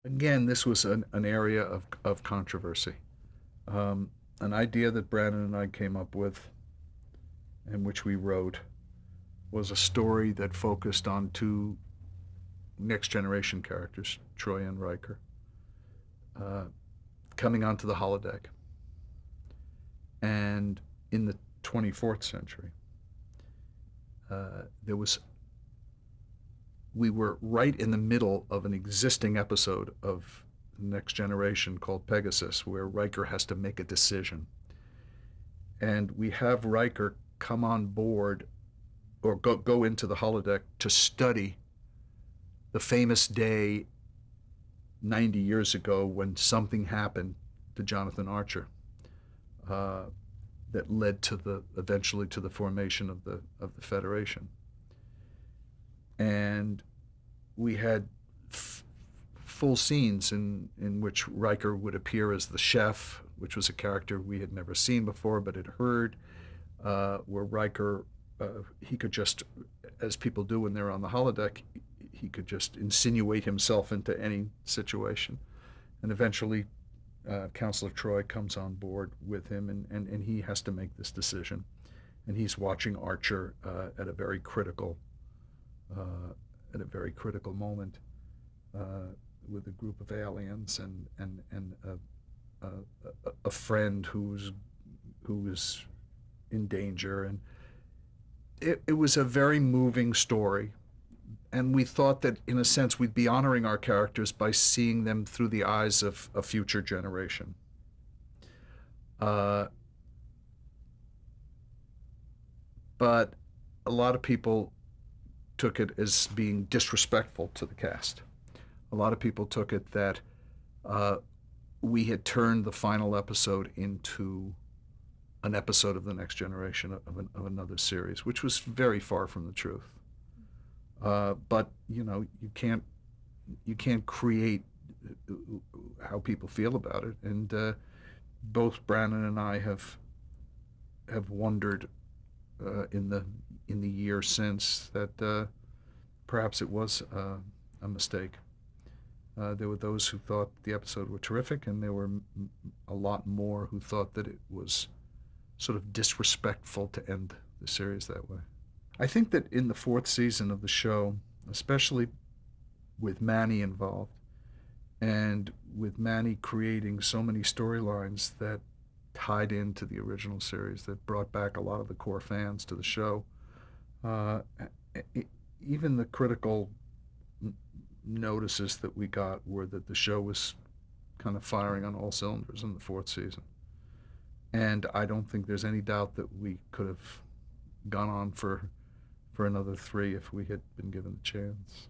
Again, this was an area of controversy. An idea that Brandon and I came up with, and which we wrote, was a story that focused on two next generation characters, Troy and Riker, uh, coming onto the holodeck. And in the 24th century, there was we were right in the middle of an existing episode of Next Generation called Pegasus, where Riker has to make a decision. And we have Riker come on board or go into the holodeck to study the famous day 90 years ago when something happened to Jonathan Archer uh, that led to the eventually to the formation of the Federation. And we had full scenes in which Riker would appear as the chef, which was a character we had never seen before but had heard, where Riker, he could just, as people do when they're on the holodeck, he could just insinuate himself into any situation. And eventually, Counselor Troy comes on board with him, and he has to make this decision. And he's watching Archer at a very critical uh, moment with a group of aliens and a friend who is in danger, and it was a very moving story. And we thought that, in a sense, we'd be honoring our characters by seeing them through the eyes of a future generation. Uh, but a lot of people took it as being disrespectful to the cast. A lot of people took it that uh, we had turned the final episode into an episode of the Next Generation of another series, which was very far from the truth. But you can't create how people feel about it, and both Brandon and I have wondered in the year since that perhaps it was a mistake. There were those who thought the episode were terrific, and there were a lot more who thought that it was sort of disrespectful to end the series that way. I think that in the fourth season of the show, especially with Manny involved, and with Manny creating so many storylines that tied into the original series that brought back a lot of the core fans to the show, uh, even the critical notices that we got were that the show was kind of firing on all cylinders in the fourth season. And I don't think there's any doubt that we could have gone on for another three if we had been given the chance.